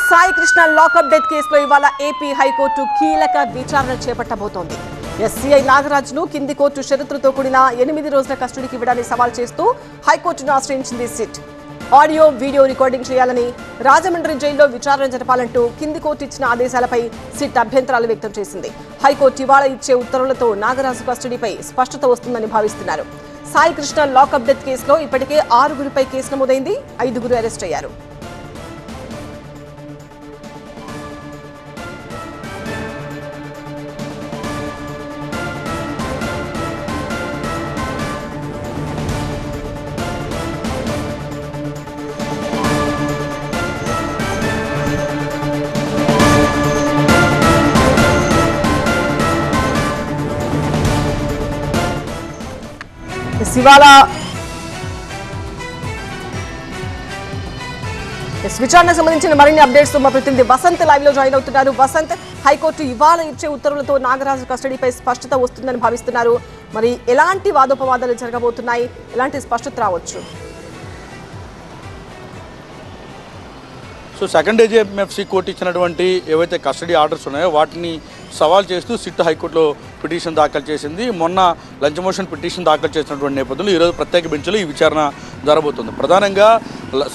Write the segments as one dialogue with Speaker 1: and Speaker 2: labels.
Speaker 1: Sai Krishna lockup death కేసులో ఇవాళ AP high court కీలక విచారణ చేపట్టబోతోంది. ఎస్సీఐ నాగరాజును కింది కోర్టు షరతులతో కూడిన 8 రోజుల కస్టడీకి ఇవ్వడాన్ని సవాల్ చేస్తూ హైకోర్టును ఆశ్రయించింది సిట్. ఆడియో వీడియో రికార్డింగ్ చేయాలని, రాజమండ్రి జైల్లో విచారణ జరపాలంటూ కింది కోర్టు ఇచ్చిన ఆదేశాలపై సిట్ అభ్యంతరాలు వ్యక్తం చేసింది. హైకోర్టు ఇవాళ ఇచ్చే ఉత్తర్వులతో నాగరాజు కస్టడీపై స్పష్టత వస్తుందని భావిస్తున్నారు. సాయి కృష్ణ లాకప్ డెత్ కేసులో ఇప్పటికే 6గురిపై కేసు నమోదైంది. 5గురు అరెస్ట్ అయ్యారు. ఇవాళ విచారణకు సంబంధించిన మరిన్ని అప్డేట్స్ మా ప్రతినిధి వసంత్ లైవ్ లో జాయిన్ అవుతున్నారు. వసంత్, హైకోర్టు ఇవాళ ఇచ్చే ఉత్తర్వులతో నాగరాజు కస్టడీపై స్పష్టత వస్తుందని భావిస్తున్నారు. మరి ఎలాంటి వాదోపవాదాలు జరగబోతున్నాయి, ఎలాంటి స్పష్టత రావచ్చు?
Speaker 2: సో సెకండ్ ఏజీఎంఎఫ్సి కోర్టు ఇచ్చినటువంటి ఏవైతే కస్టడీ ఆర్డర్స్ ఉన్నాయో వాటిని సవాల్ చేస్తూ సిట్ హైకోర్టులో పిటిషన్ దాఖలు చేసింది. మొన్న లంచ్ మోషన్ పిటిషన్ దాఖలు చేసినటువంటి నేపథ్యంలో ఈరోజు ప్రత్యేక బెంచ్లో ఈ విచారణ జరగబోతుంది. ప్రధానంగా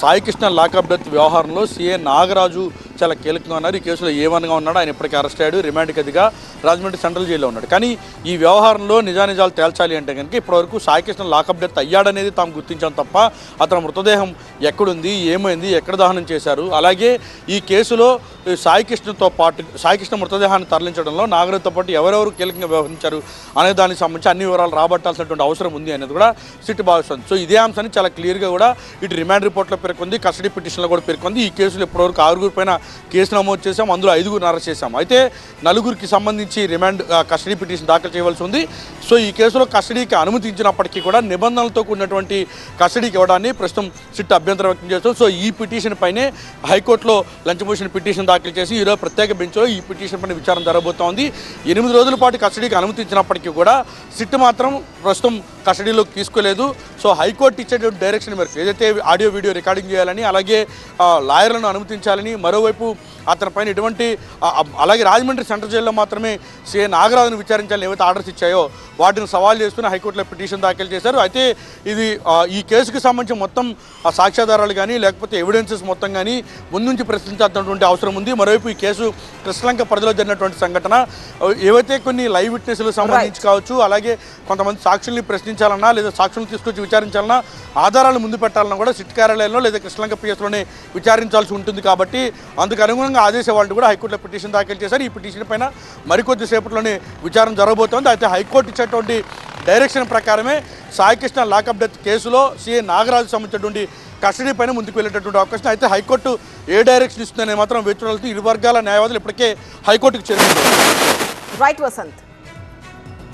Speaker 2: సాయి కృష్ణ లాకప్ డెత్ వ్యవహారంలో సీఏ నాగరాజు చాలా కీలకంగా ఉన్నారు. ఈ కేసులో ఏమనగా ఉన్నాడు, ఆయన ఇప్పటికీ అరెస్ట్ అయ్యాడు, రిమాండ్ గదిగా రాజమండ్రి సెంట్రల్ జైల్లో ఉన్నాడు. కానీ ఈ వ్యవహారంలో నిజానిజాలు తేల్చాలి అంటే కనుక ఇప్పటివరకు సాయి కృష్ణ లాకప్ డెత్ అయ్యాడనేది తాము గుర్తించాం తప్ప అతని మృతదేహం ఎక్కడుంది, ఏమైంది, ఎక్కడ దహనం చేశారు, అలాగే ఈ కేసులో సాయి కృష్ణ మృతదేహాన్ని తరలించడంలో నాగరాజుతో పాటు ఎవరెవరు కీలకంగా వ్యవహరించారు అనే దానికి సంబంధించి అన్ని వివరాలు రాబట్టాల్సినటువంటి అవసరం ఉంది అనేది కూడా సిట్ భావిస్తుంది. సో ఇదే అంశాన్ని చాలా క్లియర్గా కూడా ఇటు రిమాండ్ రిపోర్ట్లో పేర్కొంది, కస్టడీ పిటిషన్లో కూడా పేర్కొంది. ఈ కేసులో ఇప్పటివరకు 6గురి పైన కేసు నమోదు చేశాం, అందులో 5గురిని అరెస్ట్ చేశాం. అయితే 4గురికి సంబంధించి రిమాండ్ కస్టడీ పిటిషన్ దాఖలు చేయవలసి ఉంది. సో ఈ కేసులో కస్టడీకి అనుమతించినప్పటికీ కూడా నిబంధనలతో కూడినటువంటి కస్టడీకి ఇవ్వడాన్ని ప్రస్తుతం సిట్ అభ్యంతరం వ్యక్తం చేస్తాం. సో ఈ పిటిషన్ పైనే హైకోర్టులో లంచ్ మోషన్ పిటిషన్ దాఖలు చేసి ఈరోజు ప్రత్యేక బెంచ్లో ఈ పిటిషన్ పైన విచారణ జరగబోతోంది. 8 రోజుల పాటు కస్టడీకి అనుమతించినప్పటికీ కూడా సిట్ మాత్రం ప్రస్తుతం కస్టడీలోకి తీసుకోలేదు. సో హైకోర్టు ఇచ్చేటువంటి డైరెక్షన్ మేరకు ఏదైతే ఆడియో వీడియో రికార్డింగ్ చేయాలని, అలాగే లాయర్లను అనుమతించాలని, మరోవైపు అతని పైన ఎటువంటి అలాగే రాజమండ్రి సెంట్రల్ జైల్లో మాత్రమే సీఏ నాగరాజును విచారించాలని ఏవైతే ఆర్డర్స్ ఇచ్చాయో వాటిని సవాల్ చేస్తూనే హైకోర్టులో పిటిషన్ దాఖలు చేశారు. అయితే ఇది ఈ కేసుకు సంబంధించి మొత్తం సాక్ష్యాధారాలు కానీ లేకపోతే ఎవిడెన్సెస్ మొత్తం కానీ ముందుంచి ప్రశ్నించాల్సినటువంటి అవసరం ఉంది. మరోవైపు ఈ కేసు కృష్ణలంక పరిధిలో జరిగినటువంటి సంఘటన ఏవైతే కొన్ని లైవ్ విట్నెస్లకు సంబంధించి కావచ్చు, అలాగే కొంతమంది సాక్షుల్ని ప్రశ్నించాలన్నా లేదా సాక్షులను తీసుకొచ్చి విచారించాలన్నా ఆధారాలు ముందు పెట్టాలన్నా కూడా సిట్ కార్యాలయంలో లేదా కృష్ణలంక పిఎస్లోనే విచారించాల్సి ఉంటుంది. కాబట్టి అందుకు అనుగుణంగా ఆదేశవాళ్ళు కూడా హైకోర్టులో పిటిషన్ దాఖలు చేశారు. ఈ పిటిషన్ పైన మరికొద్ది సేపట్లోనే విచారణ జరగబోతోంది. అయితే హైకోర్టు ఇచ్చేటువంటి డైరెక్షన్ ప్రకారమే సాయి కృష్ణ లాకప్ డెత్ కేసులో సీఏ నాగరాజు సంబంధించినటువంటి కస్టడీ పైన ముందుకు వెళ్ళేటటువంటి అవకాశం. అయితే హైకోర్టు ఏ డైరెక్షన్ ఇస్తుందనే మాత్రం వేచి చూడాల్సి ఇరు వర్గాల న్యాయవాదులు ఇప్పటికే హైకోర్టుకు చేరుకుంటారు.
Speaker 1: రైట్ వసంత్.